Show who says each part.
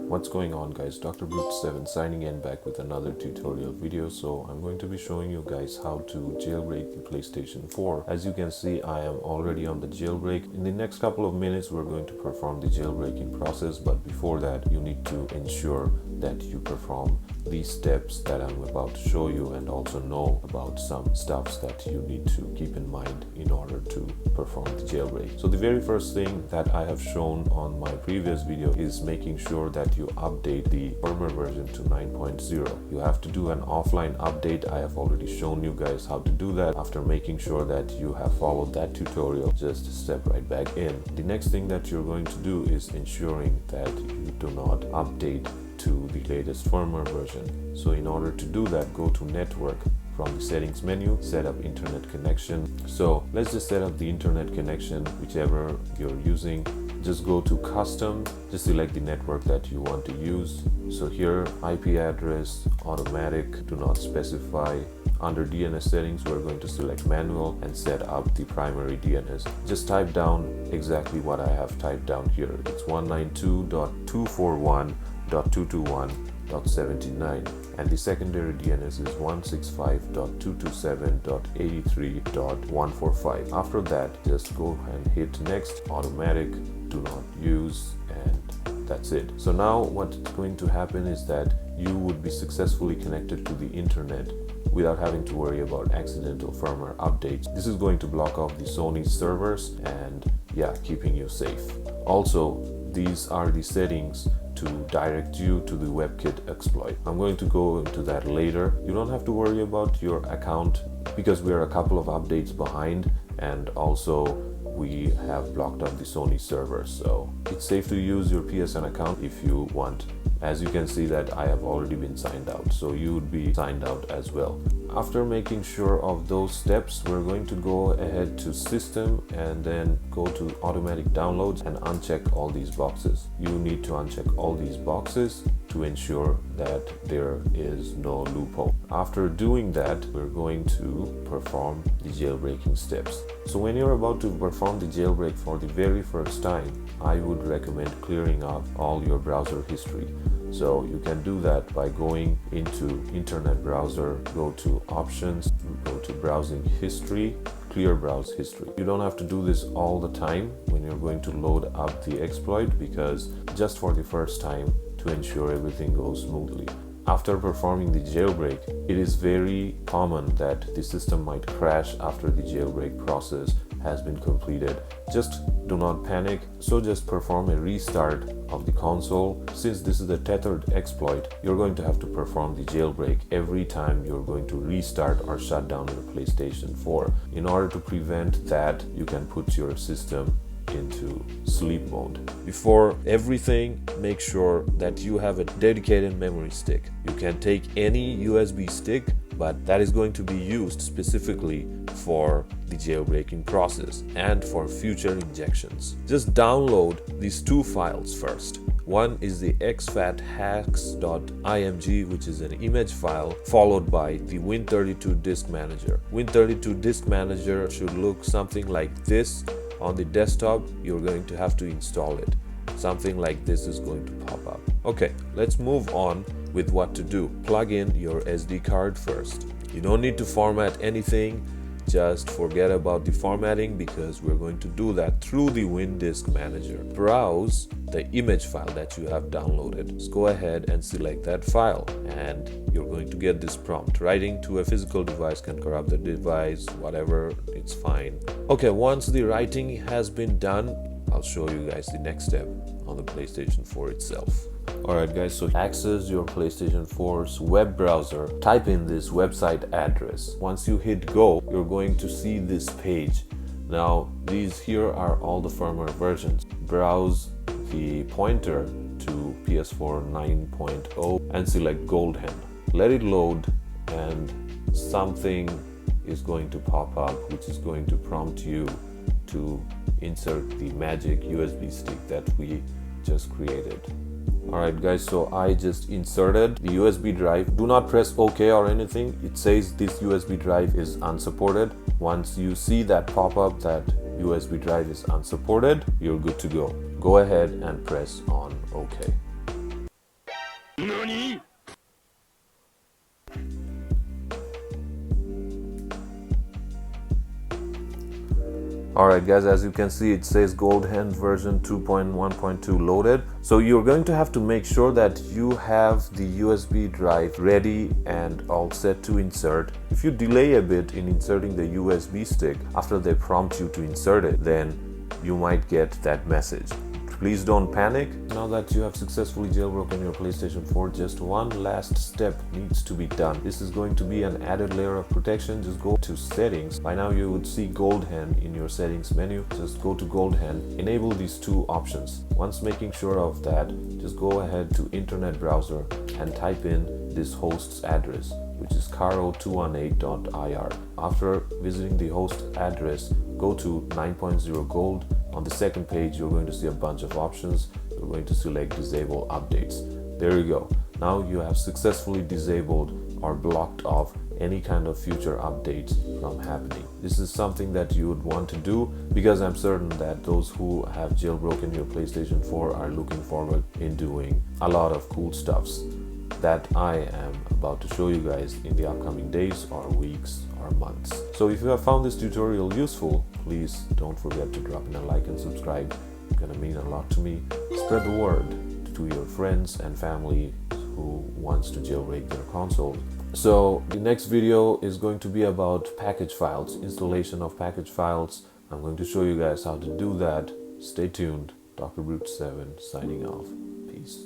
Speaker 1: What's going on, guys? Dr. Brute7 signing in back with another tutorial video. So I'm going to be showing you guys how to jailbreak the PlayStation 4. As you can see, I am already on the jailbreak. In the next couple of minutes we're going to perform the jailbreaking process, but before that you need to ensure that you perform these steps that I'm about to show you, and also know about some stuffs that you need to keep in mind in order to perform the jailbreak. So the very first thing that I have shown on my previous video is making sure that you update the firmware version to 9.0. You have to do an offline update. I have already shown you guys how to do that. After making sure that you have followed that tutorial, just step right back in. The next thing that you're going to do is ensuring that you do not update to the latest firmware version. So in order to do that, go to network. From the settings menu, set up internet connection. So let's just set up the internet connection, whichever you're using. Just go to custom, just select the network that you want to use. So here, IP address, automatic, do not specify. Under DNS settings, we're going to select manual and set up the primary DNS. Just type down exactly what I have typed down here. It's 192.241.221.79, and the secondary DNS is 165.227.83.145. After that, just go and hit next, automatic, do not use, and that's it. So now what's going to happen is that you would be successfully connected to the internet without having to worry about accidental firmware updates. This is going to block off the Sony servers and keeping you safe. Also, these are the settings to direct you to the WebKit exploit. I'm going to go into that later. You don't have to worry about your account because we are a couple of updates behind, and also we have blocked up the Sony servers. So it's safe to use your PSN account if you want. As you can see that I have already been signed out, so you would be signed out as well. After making sure of those steps, we're going to go ahead to system and then go to automatic downloads and uncheck all these boxes. You need to uncheck all these boxes to ensure that there is no loophole. After doing that, we're going to perform the jailbreaking steps. So when you're about to perform the jailbreak for the very first time, I would recommend clearing up all your browser history. So you can do that by going into internet browser, go to options, go to browsing history, clear browse history. You don't have to do this all the time when you're going to load up the exploit, because just for the first time, to ensure everything goes smoothly. After performing the jailbreak, it is very common that the system might crash after the jailbreak process has been completed. Just do not panic. So just perform a restart of the console. Since this is a tethered exploit, you're going to have to perform the jailbreak every time you're going to restart or shut down your PlayStation 4. In order to prevent that, you can put your system into sleep mode. Before everything, make sure that you have a dedicated memory stick. You can take any USB stick, but that is going to be used specifically for the jailbreaking process and for future injections. Just download these two files first. One is the exfathacks.img, which is an image file, followed by the Win32 Disk Manager. Win32 Disk Manager should look something like this. On the desktop, you're going to have to install it. Something like this is going to pop up. Okay, let's move on with what to do. Plug in your SD card first. You don't need to format anything. Just forget about the formatting, because we're going to do that through the WinDisk Manager. Browse the image file that you have downloaded. Just go ahead and select that file, and you're going to get this prompt. Writing to a physical device can corrupt the device, whatever, it's fine. Okay, once the writing has been done, I'll show you guys the next step on the PlayStation 4 itself. Alright guys, so access your PlayStation 4's web browser, type in this website address. Once you hit go, you're going to see this page. Now these here are all the firmware versions. Browse the pointer to PS4 9.0 and select Goldhen. Let it load, and something is going to pop up which is going to prompt you to insert the magic USB stick that we just created. Alright guys, so I just inserted the USB drive. Do not press OK or anything. It says this USB drive is unsupported. Once you see that pop up that USB drive is unsupported, you're good to go. Go ahead and press on OK. Alright guys, as you can see, it says Goldhand version 2.1.2 loaded. So you're going to have to make sure that you have the USB drive ready and all set to insert. If you delay a bit in inserting the USB stick after they prompt you to insert it, then you might get that message. Please don't panic. Now that you have successfully jailbroken your PlayStation 4, just one last step needs to be done. This is going to be an added layer of protection. Just go to settings. By now you would see Goldhand in your settings menu. Just go to Goldhand, enable these two options. Once making sure of that, just go ahead to internet browser and type in this host's address, which is caro218.ir. After visiting the host address, go to 9.0 Gold. On the second page, you're going to see a bunch of options. You're going to select disable updates. There you go. Now you have successfully disabled or blocked off any kind of future updates from happening. This is something that you would want to do because I'm certain that those who have jailbroken your PlayStation 4 are looking forward in doing a lot of cool stuffs that I am about to show you guys in the upcoming days or weeks or months. So if you have found this tutorial useful, please don't forget to drop in a like and subscribe. It's gonna mean a lot to me. Spread the word to your friends and family who wants to jailbreak their console. So the next video is going to be about package files, installation of package files. I'm going to show you guys how to do that. Stay tuned. Dr. Brute 7 signing off. Peace.